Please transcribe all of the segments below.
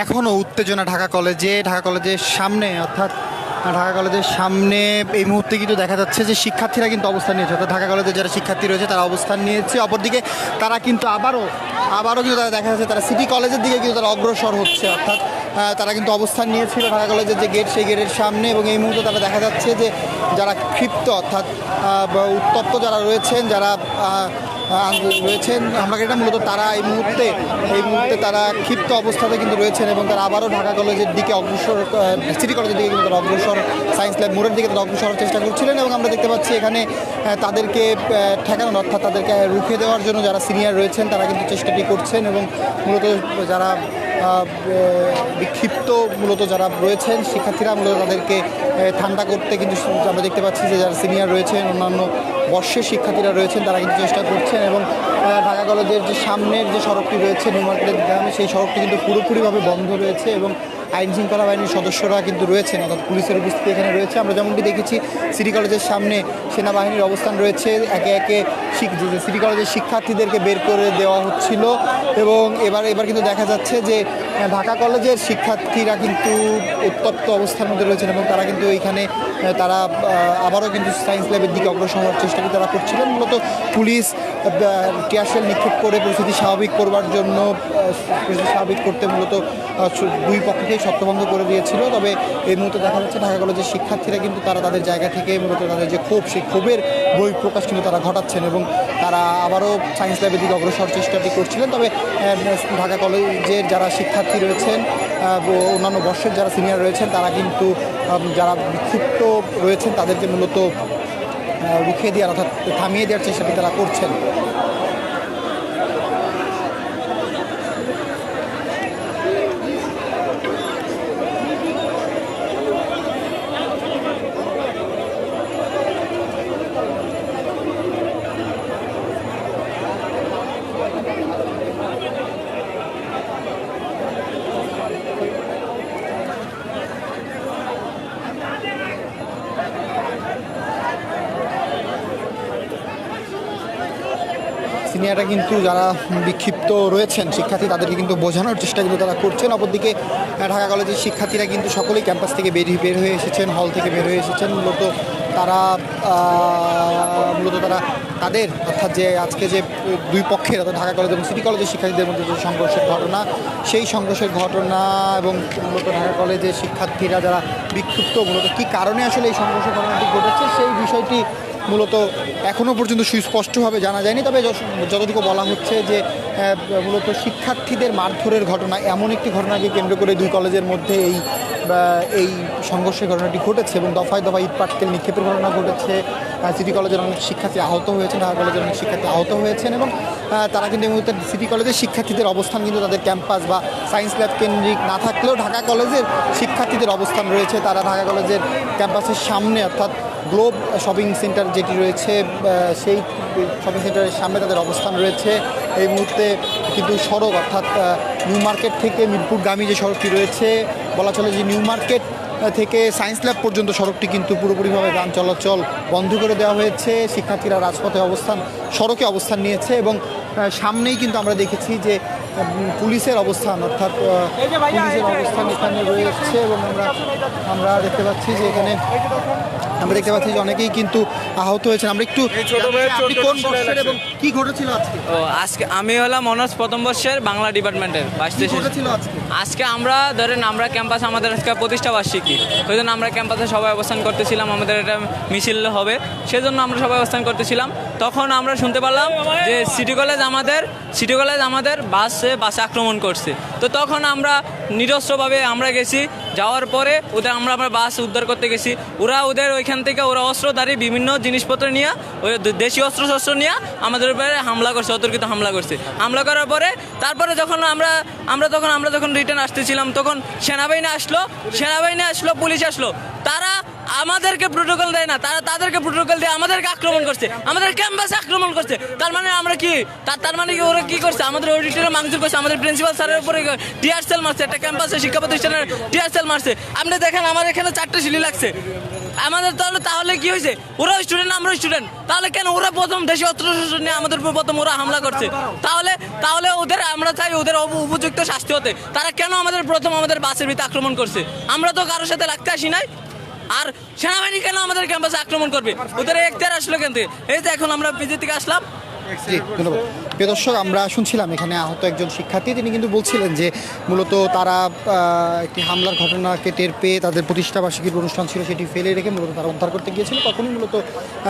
এখনও উত্তেজনা ঢাকা কলেজের সামনে, অর্থাৎ ঢাকা কলেজের সামনে এই মুহূর্তে কিন্তু দেখা যাচ্ছে যে শিক্ষার্থীরা কিন্তু অবস্থান নিয়েছে, অর্থাৎ ঢাকা কলেজের যারা শিক্ষার্থী রয়েছে তারা অবস্থান নিয়েছে। অপরদিকে তারা কিন্তু আবারও কিন্তু তারা দেখা যাচ্ছে তারা সিটি কলেজের দিকে কিন্তু তারা অগ্রসর হচ্ছে, অর্থাৎ তারা কিন্তু অবস্থান নিয়েছিল ঢাকা কলেজের যে গেট, সেই গেটের সামনে। এবং এই মুহূর্তে তারা দেখা যাচ্ছে যে যারা ক্ষিপ্ত, অর্থাৎ উত্তপ্ত যারা রয়েছেন, যারা হামলাকারীরা মূলত তারা এই মুহূর্তে তারা ক্ষিপ্ত অবস্থাতে কিন্তু রয়েছেন এবং তারা আবারও ঢাকা কলেজের দিকে অগ্রসর, সিটি কলেজের দিকে কিন্তু তারা অগ্রসর, সায়েন্স ল্যাব মোড়ের দিকে তারা অগ্রসর হওয়ার চেষ্টা করছিলেন। এবং আমরা দেখতে পাচ্ছি এখানে তাদেরকে ঠেকানোর, অর্থাৎ তাদেরকে রুখে দেওয়ার জন্য যারা সিনিয়র রয়েছেন তারা কিন্তু চেষ্টাটি করছেন। এবং মূলত যারা বিক্ষিপ্ত মূলত যারা রয়েছেন শিক্ষার্থীরা মূলত তাদেরকে ঠান্ডা করতে কিন্তু আমরা দেখতে পাচ্ছি যে যারা সিনিয়র রয়েছেন, অন্যান্য বর্ষের শিক্ষার্থীরা রয়েছেন তারা কিন্তু চেষ্টা করছেন। এবং ঢাকা কলেজের যে সামনের যে সড়কটি রয়েছে নিউ মার্কেটের গ্রামে, সেই সড়কটি কিন্তু পুরোপুরিভাবে বন্ধ রয়েছে এবং আইন শৃঙ্খলা বাহিনীর সদস্যরা কিন্তু রয়েছেন, অর্থাৎ পুলিশের উপস্থিতি এখানে রয়েছে। আমরা যেমনটি দেখেছি সিটি কলেজের সামনে সেনাবাহিনীর অবস্থান রয়েছে, একে একে সিটি কলেজের শিক্ষার্থীদেরকে বের করে দেওয়া হচ্ছিল। এবং এবার কিন্তু দেখা যাচ্ছে যে ঢাকা কলেজের শিক্ষার্থীরা কিন্তু উত্তপ্ত অবস্থার মধ্যে রয়েছেন এবং তারা কিন্তু এইখানে তারা আবারও কিন্তু সায়েন্স ল্যাবের দিকে অগ্রসর হওয়ার চেষ্টাটি তারা করছিলেন। মূলত পুলিশ টিয়ারশেল নিক্ষেপ করে পরিস্থিতি স্বাভাবিক করবার জন্য, পরিস্থিতি স্বাভাবিক করতে মূলত দুই পক্ষকেই ছত্রভঙ্গ করে দিয়েছিল। তবে এই মুহূর্তে দেখা যাচ্ছে ঢাকা কলেজের শিক্ষার্থীরা কিন্তু তারা তাদের জায়গা থেকে মূলত তাদের যে ক্ষোভ, সেই ক্ষোভের বহিঃপ্রকাশ কিন্তু তারা ঘটাচ্ছেন এবং তারা আবারও সায়েন্স ল্যাবের দিকে অগ্রসর চেষ্টাটি করছিলেন। তবে ঢাকা কলেজের যারা শিক্ষার্থী রয়েছেন, অন্যান্য বর্ষের যারা সিনিয়র রয়েছেন তারা কিন্তু যারা বিক্ষিপ্ত রয়েছেন তাদেরকে মূলত রুখে দেওয়ার, অর্থাৎ থামিয়ে দেওয়ার চেষ্টাটি তারা করছেন। সিনিয়ররা কিন্তু যারা বিক্ষিপ্ত রয়েছেন শিক্ষার্থী তাদেরকে কিন্তু বোঝানোর চেষ্টা কিন্তু তারা করছেন। অপরদিকে ঢাকা কলেজের শিক্ষার্থীরা কিন্তু সকলেই ক্যাম্পাস থেকে বের হয়ে এসেছেন, হল থেকে বের হয়ে এসেছেন। মূলত তারা তাদের, অর্থাৎ যে আজকে যে দুই পক্ষের, অর্থাৎ ঢাকা কলেজ এবং সিটি কলেজের শিক্ষার্থীদের মধ্যে যে সংঘর্ষের ঘটনা, সেই সংঘর্ষের ঘটনা এবং মূলত ঢাকা কলেজের শিক্ষার্থীরা যারা বিক্ষুব্ধ, মূলত কী কারণে আসলে এই সংঘর্ষের ঘটনাটি ঘটেছে সেই বিষয়টি মূলত এখনও পর্যন্ত সুস্পষ্টভাবে জানা যায়নি। তবে যতটুকু বলা হচ্ছে যে মূলত শিক্ষার্থীদের মারধরের ঘটনা, এমন একটি ঘটনাকে কেন্দ্র করে দুই কলেজের মধ্যে এই সংঘর্ষের ঘটনাটি ঘটেছে এবং দফায় দফায় ইট পাটকেল নিক্ষেপের ঘটনা ঘটেছে। সিটি কলেজের অনেক শিক্ষার্থী আহত হয়েছেন, ঢাকা কলেজের অনেক শিক্ষার্থী আহত হয়েছেন এবং তারা কিন্তু এই মুহূর্তে সিটি কলেজের শিক্ষার্থীদের অবস্থান কিন্তু তাদের ক্যাম্পাস বা সায়েন্স ল্যাব কেন্দ্রিক না থাকলেও ঢাকা কলেজের শিক্ষার্থীদের অবস্থান রয়েছে, তারা ঢাকা কলেজের ক্যাম্পাসের সামনে, অর্থাৎ গ্লোব শপিং সেন্টার যেটি রয়েছে সেই শপিং সেন্টারের সামনে তাদের অবস্থান রয়েছে। এই মুহূর্তে কিন্তু সড়ক, অর্থাৎ নিউ মার্কেট থেকে মিরপুরগামী যে সড়কটি রয়েছে, বলা চলে যে নিউ মার্কেট থেকে সায়েন্স ল্যাব পর্যন্ত সড়কটি কিন্তু পুরোপুরিভাবে যান চলাচল বন্ধ করে দেওয়া হয়েছে। শিক্ষার্থীরা রাজপথে সড়কে অবস্থান নিয়েছে এবং সামনেই কিন্তু আমরা দেখেছি যে পুলিশের অবস্থান, অর্থাৎ পুলিশের অবস্থান এখানে রয়েছে এবং আমরা দেখতে পাচ্ছি যে এখানে অনেকেই কিন্তু আহত হয়েছেন। আমরা একটু কোন বর্ষের এবং কি ঘটেছিল আজকে আমি হলাম অনার্স প্রথম বর্ষের বাংলা ডিপার্টমেন্টের আজকে আমরা ক্যাম্পাস, আমাদের আজকে প্রতিষ্ঠা বার্ষিকী, ওই জন্য আমরা ক্যাম্পাসে সবাই অবস্থান করতেছিলাম, আমাদের একটা মিছিল হবে সেজন্য আমরা সবাই অবস্থান করতেছিলাম। তখন আমরা শুনতে পারলাম যে সিটি কলেজ আমাদের বাসে আক্রমণ করছে। তো তখন আমরা নিরস্ত্রভাবে আমরা গেছি, যাওয়ার পরে আমরা বাস উদ্ধার করতে গেছি। ওদের ওইখান থেকে অস্ত্রধারী বিভিন্ন জিনিসপত্র নিয়ে, ওই দেশীয় অস্ত্রশস্ত্র নিয়ে আমাদের উপরে হামলা করছে, অতর্কিত হামলা করছে। হামলা করার পরে তারপরে যখন আমরা যখন রিটার্ন আসতেছিলাম তখন সেনাবাহিনী আসলো, পুলিশ আসলো। তারা আমাদেরকে প্রোটোকল দেয় না, তারা তাদেরকে প্রোটোকল দিয়ে আমাদেরকে আক্রমণ করছে, আমাদের ক্যাম্পাসে আক্রমণ করছে। তার মানে আমরা কি ওরা কি করছে, আমাদের অডিটরে মাংসুর করছে, আমাদের প্রিন্সিপাল স্যারের উপরে টিয়ার সেল মারছে, একটা ক্যাম্পাসে শিক্ষা প্রতিষ্ঠানের টিয়ার সেল মারছে। আপনি দেখেন আমার এখানে 4টে সিলি লাগছে, আমাদের তাহলে কি হয়েছে? ওরা স্টুডেন্ট, আমরা স্টুডেন্ট, তাহলে কেন ওরা প্রথম দেশে অস্ত্র শস্ত্র নিয়ে আমাদের উপর প্রথম ওরা হামলা করছে? তাহলে ওদের, আমরা চাই ওদের উপযুক্ত শাস্তি হতে। তারা কেন আমাদের প্রথম আমাদের বাসের ভিতরে আক্রমণ করছে? আমরা তো কারোর সাথে লাগতে আসি নাই। আর সেনাবাহিনী কেন আমাদের ক্যাম্পাসে আক্রমণ করবে? ওদের এখতিয়ার আসলো কেন থেকে? এই তো এখন আমরা পিজি থেকে আসলাম। জি, ধন্যবাদ। প্রিয় দর্শক, আমরা শুনছিলাম এখানে আহত একজন শিক্ষার্থী, তিনি কিন্তু বলছিলেন যে মূলত তারা একটি হামলার ঘটনাকে টের পেয়ে তাদের প্রতিষ্ঠাবার্ষিকীর অনুষ্ঠান ছিল সেটি ফেলে রেখে মূলত তারা উদ্ধার করতে গিয়েছিল। তখনই মূলত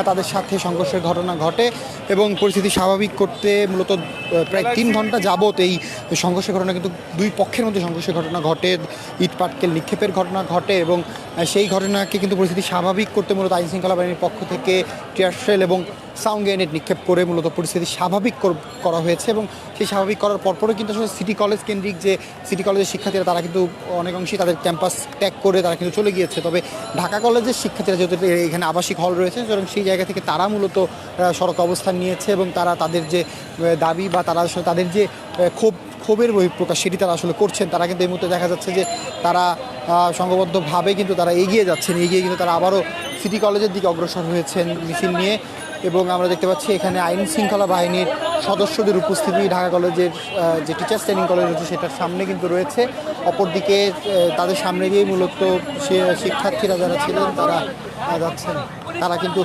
তাদের সাথে সংঘর্ষের ঘটনা ঘটে এবং পরিস্থিতি স্বাভাবিক করতে মূলত প্রায় 3 ঘন্টা যাবত এই সংঘর্ষের ঘটনা কিন্তু দুই পক্ষের মধ্যে সংঘর্ষের ঘটনা ঘটে, ইট পাটকেল নিক্ষেপের ঘটনা ঘটে এবং সেই ঘটনাকে কিন্তু পরিস্থিতি স্বাভাবিক করতে মূলত আইনশৃঙ্খলা বাহিনীর পক্ষ থেকে টিয়ারশেল এবং সাউন্ড গ্রেনেড নিক্ষেপ করে মূলত পরিস্থিতি স্বাভাবিক করা হয়েছে। এবং সেই স্বাভাবিক করার পরপরও কিন্তু আসলে সিটি কলেজ কেন্দ্রিক যে সিটি কলেজের শিক্ষার্থীরা তারা কিন্তু অনেক অংশেই তাদের ক্যাম্পাস ত্যাগ করে তারা কিন্তু চলে গিয়েছে। তবে ঢাকা কলেজের শিক্ষার্থীরা যেহেতু এখানে আবাসিক হল রয়েছে, সুতরাং সেই জায়গা থেকে তারা মূলত সড়ক অবস্থান নিয়েছে এবং তারা তাদের যে দাবি বা তারা আসলে তাদের যে ক্ষোভের বহিঃপ্রকাশ সেটি তারা আসলে করছেন। তারা কিন্তু এই মুহূর্তে দেখা যাচ্ছে যে তারা সংঘবদ্ধভাবে কিন্তু তারা এগিয়ে যাচ্ছেন, এগিয়ে কিন্তু তারা আবারও সিটি কলেজের দিকে অগ্রসর হয়েছেন মিছিল নিয়ে। এবং আমরা দেখতে পাচ্ছি এখানে আইন শৃঙ্খলা বাহিনীর সদস্যদের উপস্থিতি ঢাকা কলেজের যে টিচার্স ট্রেনিং কলেজ রয়েছে সেটার সামনে কিন্তু রয়েছে। অপরদিকে তাদের সামনে দিয়েই মূলত শিক্ষার্থীরা যারা ছিলেন তারা যাচ্ছেন, তারা কিন্তু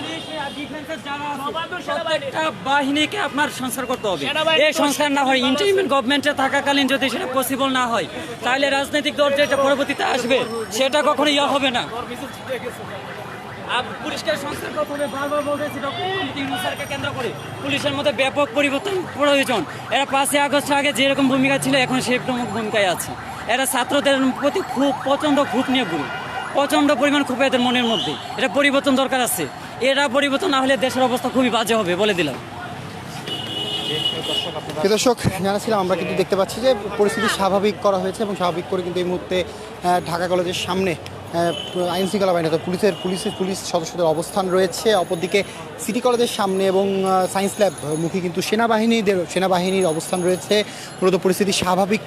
প্রত্যেকটা বাহিনীকে আপনার সংস্কার করতে হবে। এই সংস্কার না হয়, ইন্টারিম গভর্নমেন্টে থাকাকালীন যদি সেটা পসিবল না হয়, তাহলে রাজনৈতিক দল যেটা পরবর্তীতে আসবে সেটা কখনো ইয়া হবে না। পুলিশকে সংস্কার করতে হবে, বারবার বলতেছি ডক্টর ইউনূসকে কেন্দ্র করে পুলিশের মধ্যে ব্যাপক পরিবর্তন প্রয়োজন। এরা 5ই আগস্ট আগে যেরকম ভূমিকা ছিল এখন সেই প্রমুখ ভূমিকায় আছে। এরা ছাত্রদের প্রতি প্রচণ্ড ক্ষোভ নিয়ে ঘুরে, প্রচণ্ড পরিমাণ ক্ষোভ এদের মনের মধ্যে। এটা পরিবর্তন দরকার আছে। এরা পরিবর্তন না হলে দেশের অবস্থা খুবই বাজে হবে বলে দিলাম। দর্শক, জানাচ্ছিলাম আমরা কিন্তু দেখতে পাচ্ছি যে পরিস্থিতি স্বাভাবিক করা হয়েছে এবং স্বাভাবিক করে কিন্তু এই মুহূর্তে ঢাকা কলেজের সামনে আইন শৃঙ্খলা বাহিনী পুলিশ সদস্যদের অবস্থান রয়েছে। অপরদিকে সিটি কলেজের সামনে এবং সায়েন্স ল্যাব মুখী কিন্তু সেনাবাহিনীর অবস্থান রয়েছে। মূলত পরিস্থিতি স্বাভাবিক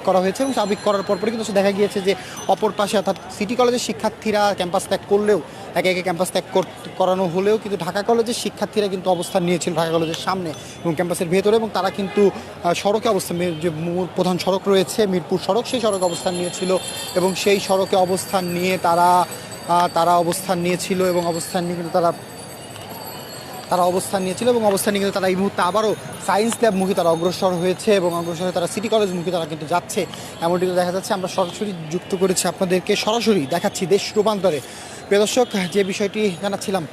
করা হয়েছে এবং স্বাভাবিক করার পরপরই কিন্তু দেখা গিয়েছে যে অপর পাশে অর্থাৎ সিটি কলেজের শিক্ষার্থীরা ক্যাম্পাস ত্যাগ করলেও একে একে ক্যাম্পাস ত্যাগ করানো হলেও কিন্তু ঢাকা কলেজের শিক্ষার্থীরা কিন্তু অবস্থান নিয়েছিল ঢাকা কলেজের সামনে এবং ক্যাম্পাসের ভেতরে, এবং তারা কিন্তু সড়কে অবস্থান, যে প্রধান সড়ক রয়েছে মিরপুর সড়ক, সেই সড়কে অবস্থান নিয়েছিল এবং সেই সড়কে অবস্থান নিয়ে তারা অবস্থান নিয়েছিল এবং অবস্থান নিয়ে কিন্তু তারা অবস্থান নিয়েছিল এবং অবস্থান নিয়ে কিন্তু তারা এই মুহূর্তে আবারও সায়েন্স ল্যাব মুখী তারা অগ্রসর হয়েছে এবং অগ্রসর হয়ে তারা সিটি কলেজ মুখী তারা কিন্তু যাচ্ছে, এমনটি দেখা যাচ্ছে। আমরা সরাসরি যুক্ত করেছি আপনাদেরকে, সরাসরি দেখাচ্ছি দেশ রূপান্তরে। প্রিয় দর্শক, যে বিষয়টি জানাচ্ছিলাম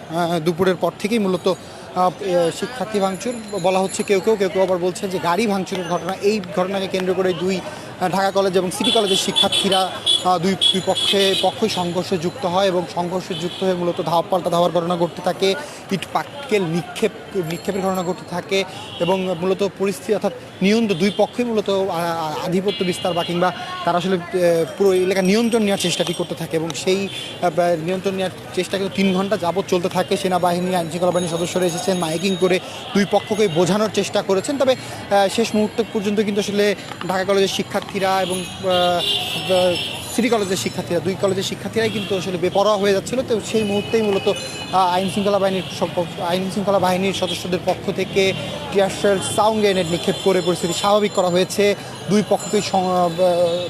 দুপুরের পর থেকেই মূলত শিক্ষার্থী ভাঙচুর বলা হচ্ছে, কেউ আবার বলছেন যে গাড়ি ভাঙচুরের ঘটনা। এই ঘটনাকে কেন্দ্র করে ঢাকা কলেজ এবং সিটি কলেজের শিক্ষার্থীরা দুই পক্ষই সংঘর্ষে যুক্ত হয় এবং সংঘর্ষে যুক্ত হয়ে মূলত ধাওয়ার ঘটনা ঘটতে থাকে, ইট পাটকেল নিক্ষেপের ঘটনা ঘটতে থাকে এবং মূলত পরিস্থিতি অর্থাৎ দুই পক্ষই মূলত আধিপত্য বিস্তার বা কিংবা তারা আসলে পুরো এলাকা নিয়ন্ত্রণ নেওয়ার চেষ্টাটি করতে থাকে এবং সেই নিয়ন্ত্রণ নেওয়ার চেষ্টা কিন্তু 3 ঘন্টা যাবৎ চলতে থাকে। সেনাবাহিনী, আইনশৃঙ্খলা বাহিনীর সদস্যরা এসেছেন, মাইকিং করে দুই পক্ষকে বোঝানোর চেষ্টা করেছেন। তবে শেষ মুহূর্ত পর্যন্ত কিন্তু আসলে ঢাকা কলেজের শিক্ষার্থীরা এবং সিটি কলেজের শিক্ষার্থীরা, দুই কলেজের শিক্ষার্থীরাই কিন্তু আসলে বেপরোয়া হয়ে যাচ্ছিল। তো সেই মুহূর্তেই মূলত আইন শৃঙ্খলা বাহিনীর সদস্যদের পক্ষ থেকে টিয়ারশেল, সাউন্ড গ্রেনেড নিক্ষেপ করে পরিস্থিতি স্বাভাবিক করা হয়েছে। দুই পক্ষকেই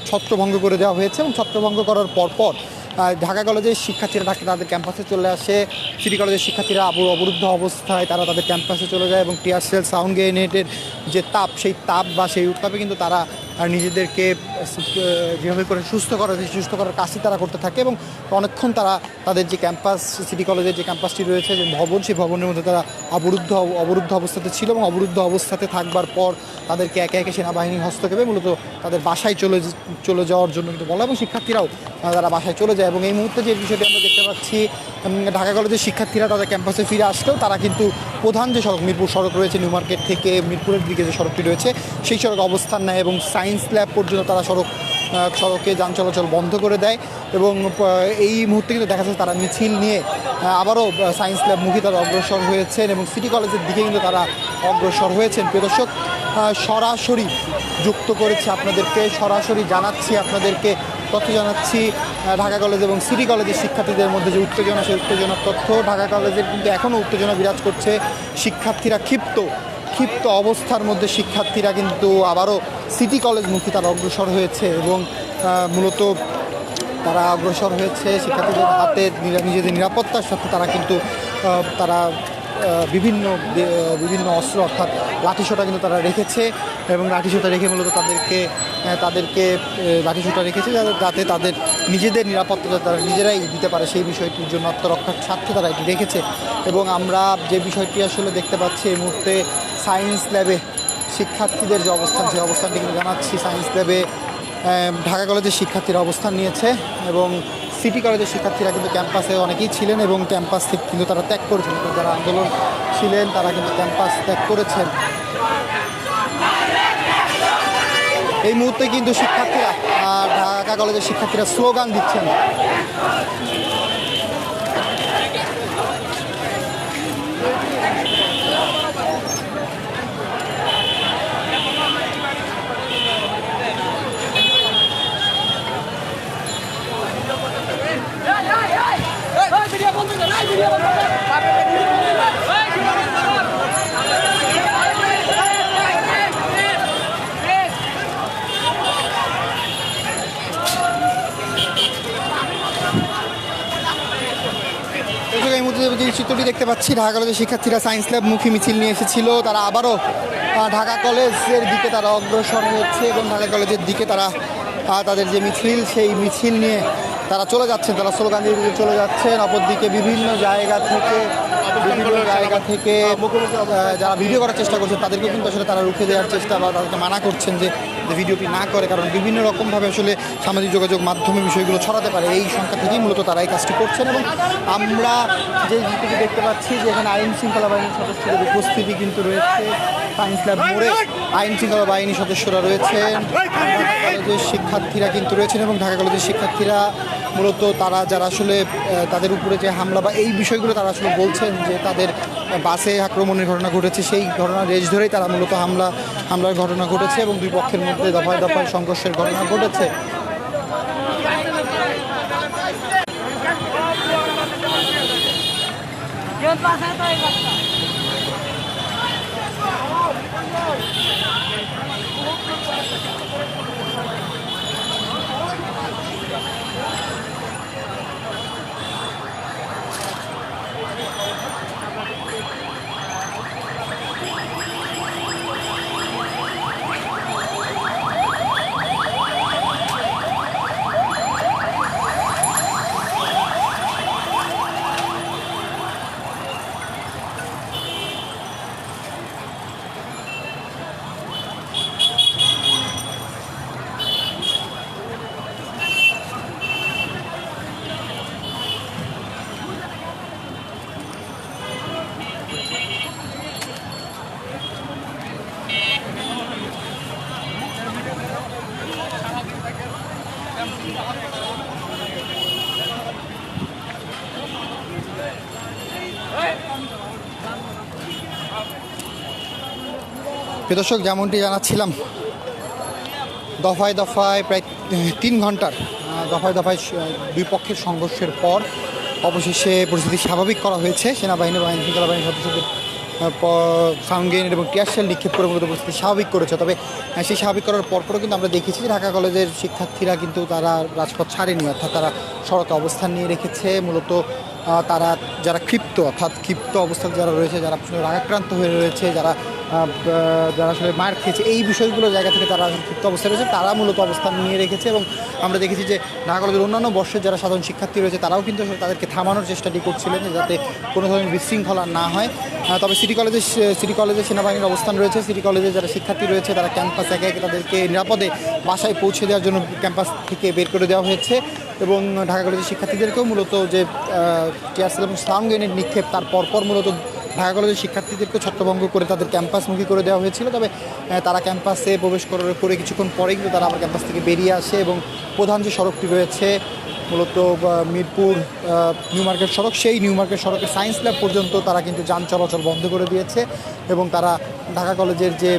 ছত্রভঙ্গ করে দেওয়া হয়েছে এবং ছত্রভঙ্গ করার পরপর ঢাকা কলেজের শিক্ষার্থীরা তাদের ক্যাম্পাসে চলে আসে। সিটি কলেজের শিক্ষার্থীরা অবরুদ্ধ অবস্থায় তারা তাদের ক্যাম্পাসে চলে যায় এবং টিয়ারশেল, সাউন্ড গ্রেনেডের যে তাপ, সেই তাপ বা সেই উত্তাপে কিন্তু তারা নিজেদেরকে যেভাবে করে সুস্থ করার কাজটি তারা করতে থাকে এবং অনেকক্ষণ তারা তাদের যে ক্যাম্পাস, সিটি কলেজের যে ক্যাম্পাসটি রয়েছে, যে ভবন, সেই ভবনের মধ্যে তারা অবরুদ্ধ অবস্থাতে ছিল এবং অবরুদ্ধ অবস্থাতে থাকবার পর তাদেরকে একে একে সেনাবাহিনীর হস্তক্ষেপে মূলত তাদের বাসায় চলে যাওয়ার জন্য কিন্তু বলা এবং শিক্ষার্থীরাও তারা বাসায় চলে যায়। এবং এই মুহূর্তে যে বিষয়টি আমরা দেখতে পাচ্ছি, ঢাকা কলেজের শিক্ষার্থীরা তাদের ক্যাম্পাসে ফিরে আসলেও তারা কিন্তু প্রধান যে সড়ক, মিরপুর সড়ক রয়েছে, নিউ মার্কেট থেকে মিরপুরের দিকে যে সড়কটি রয়েছে সেই সড়কে অবস্থান নেয় এবং সায়েন্স ল্যাব পর্যন্ত তারা সড়কে যান চলাচল বন্ধ করে দেয়। এবং এই মুহূর্তে কিন্তু দেখা যাচ্ছে তারা মিছিল নিয়ে আবারও সায়েন্স ল্যাব মুখী তারা অগ্রসর হয়েছেন এবং সিটি কলেজের দিকে কিন্তু তারা অগ্রসর হয়েছেন। প্রিয় দর্শক, সরাসরি যুক্ত করেছি আপনাদেরকে, সরাসরি জানাচ্ছি আপনাদেরকে তথ্য জানাচ্ছি ঢাকা কলেজ এবং সিটি কলেজের শিক্ষার্থীদের মধ্যে যে উত্তেজনা, সেই উত্তেজনার তথ্য। ঢাকা কলেজের কিন্তু এখনও উত্তেজনা বিরাজ করছে, শিক্ষার্থীরা ক্ষিপ্ত অবস্থার মধ্যে শিক্ষার্থীরা কিন্তু আবারও সিটি কলেজমুখী তারা অগ্রসর হয়েছে এবং মূলত তারা অগ্রসর হয়েছে শিক্ষার্থীদের হাতে নিজেদের নিরাপত্তার সাথে তারা কিন্তু তারা বিভিন্ন অস্ত্র অর্থাৎ লাঠিসোঁটা কিন্তু তারা রেখেছে এবং লাঠিসোঁটা রেখে মূলত তাদেরকে লাঠিসোঁটা রেখেছে যাতে তাদের নিজেদের নিরাপত্তা তারা নিজেরাই দিতে পারে সেই বিষয়টির জন্য আত্মরক্ষার স্বার্থে তারা এটি রেখেছে। এবং আমরা যে বিষয়টি আসলে দেখতে পাচ্ছি এই মুহূর্তে সায়েন্স ল্যাবে শিক্ষার্থীদের যে অবস্থান, সেই অবস্থানটি কিন্তু জানাচ্ছি। সায়েন্স ল্যাবে ঢাকা কলেজের শিক্ষার্থীরা অবস্থান নিয়েছে এবং সিটি কলেজের শিক্ষার্থীরা কিন্তু ক্যাম্পাসে অনেকেই ছিলেন এবং ক্যাম্পাস থেকে কিন্তু তারা ত্যাগ করেছেন। যারা আন্দোলন ছিলেন তারা কিন্তু ক্যাম্পাস ত্যাগ করেছেন। এই মুহূর্তে কিন্তু শিক্ষার্থীরা ঢাকা কলেজের শিক্ষার্থীরা স্লোগান দিচ্ছেন। এই মুহূর্তে যে চিত্রটি দেখতে পাচ্ছি, ঢাকা কলেজের শিক্ষার্থীরা সায়েন্স ল্যাবমুখী মিছিল নিয়ে এসেছিল। তারা আবারও ঢাকা কলেজের দিকে তারা অগ্রসর হচ্ছে এবং ঢাকা কলেজের দিকে তারা তাদের যে মিছিল, সেই মিছিল নিয়ে তারা চলে যাচ্ছেন, তারা স্লোগান দিয়ে চলে যাচ্ছেন। অপরদিকে বিভিন্ন জায়গা থেকে যারা ভিডিও করার চেষ্টা করছেন তাদেরকেও কিন্তু আসলে তারা রুখে দেওয়ার চেষ্টা বা তাদেরকে মানা করছেন যে ভিডিওটি না করে, কারণ বিভিন্ন রকমভাবে আসলে সামাজিক যোগাযোগ মাধ্যমে বিষয়গুলো ছড়াতে পারে। এই সংখ্যা থেকেই মূলত তারা এই কাজটি করছেন। এবং আমরা যে জিনিসটি দেখতে পাচ্ছি যে এখানে আইন শৃঙ্খলা বাহিনীর সদস্যদের উপস্থিতি কিন্তু রয়েছে। সায়েন্স ল্যাব মোড়ে আইন শৃঙ্খলা বাহিনীর সদস্যরা রয়েছেন, কলেজের শিক্ষার্থীরা কিন্তু রয়েছেন এবং ঢাকা কলেজের শিক্ষার্থীরা মূলত তারা যারা আসলে তাদের উপরে যে হামলা বা এই বিষয়গুলো তারা আসলে বলছেন যে তাদের বাসে আক্রমণের ঘটনা ঘটেছে, সেই ঘটনার রেশ ধরেই তারা মূলত হামলার ঘটনা ঘটেছে এবং দুই পক্ষের মধ্যে দফায় দফায় সংঘর্ষের ঘটনা ঘটেছে। দর্শক, যেমনটি জানাচ্ছিলাম, দফায় দফায় প্রায় 3 ঘন্টার দফায় দফায় দুই পক্ষের সংঘর্ষের পর অবশেষে পরিস্থিতি স্বাভাবিক করা হয়েছে। সেনাবাহিনী বা আইন শৃঙ্খলা বাহিনীর সদস্যদের সাউন্ড গ্রেনেড এবং টিয়ার শেল নিক্ষেপ করে মূলত পরিস্থিতি স্বাভাবিক করেছে। তবে সেই স্বাভাবিক করার পরপরও কিন্তু আমরা দেখেছি যে ঢাকা কলেজের শিক্ষার্থীরা কিন্তু তারা রাজপথ ছাড়েনি, অর্থাৎ তারা সড়কে অবস্থান নিয়ে রেখেছে। মূলত তারা যারা ক্ষিপ্ত অবস্থায় যারা রয়েছে, যারা রাগাক্রান্ত হয়ে রয়েছে, যারা আসলে মার খেয়েছে, এই বিষয়গুলো জায়গা থেকে তারা ক্ষিপ্ত অবস্থায় রয়েছে, তারা মূলত অবস্থান নিয়ে রেখেছে। এবং আমরা দেখেছি যে ঢাকা কলেজের অন্যান্য বর্ষের যারা সাধারণ শিক্ষার্থী রয়েছে তারাও কিন্তু তাদেরকে থামানোর চেষ্টাটি করছিলেন যাতে কোনো ধরনের বিশৃঙ্খলা না হয়। তবে সিটি কলেজে সেনাবাহিনীর অবস্থান রয়েছে। সিটি কলেজে যারা শিক্ষার্থী রয়েছে তারা ক্যাম্পাস একে একে তাদেরকে নিরাপদে বাসায় পৌঁছে দেওয়ার জন্য ক্যাম্পাস থেকে বের করে দেওয়া হয়েছে। এবং ঢাকা কলেজের শিক্ষার্থীদেরকেও মূলত যে টিয়ার সেল এবং সাউন্ড গ্রেনেড নিক্ষেপ তার পরপর মূলত ঢাকা কলেজের শিক্ষার্থীদেরকে ছত্রভঙ্গ করে তাদের ক্যাম্পাসমুখী করে দেওয়া হয়েছিল। তবে তারা ক্যাম্পাসে প্রবেশ করার পরে কিছুক্ষণ পরেই কিন্তু তারা আবার ক্যাম্পাস থেকে বেরিয়ে আসে এবং প্রধান যে সড়কটি রয়েছে মূলত মিরপুর নিউ মার্কেট সড়ক, সেই নিউ মার্কেট সড়কের সায়েন্স ল্যাব পর্যন্ত তারা কিন্তু যান চলাচল বন্ধ করে দিয়েছে। এবং তারা ঢাকা কলেজের যে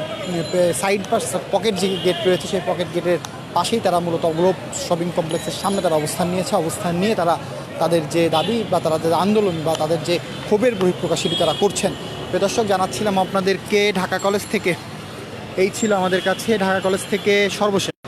সাইড পাস পকেট যে গেট রয়েছে সেই পকেট গেটের পাশেই তারা মূলত গ্লোব শপিং কমপ্লেক্সের সামনে তারা অবস্থান নিয়েছে। অবস্থান নিয়ে তারা তাদের যে দাবি বা তাদের আন্দোলন বা তাদের যে ক্ষোভের বহিঃপ্রকাশ সেটি তারা করছেন। প্রিয় দর্শক, জানাচ্ছিলাম আপনাদেরকে ঢাকা কলেজ থেকে। এই ছিল আমাদের কাছে ঢাকা কলেজ থেকে সর্বশেষ।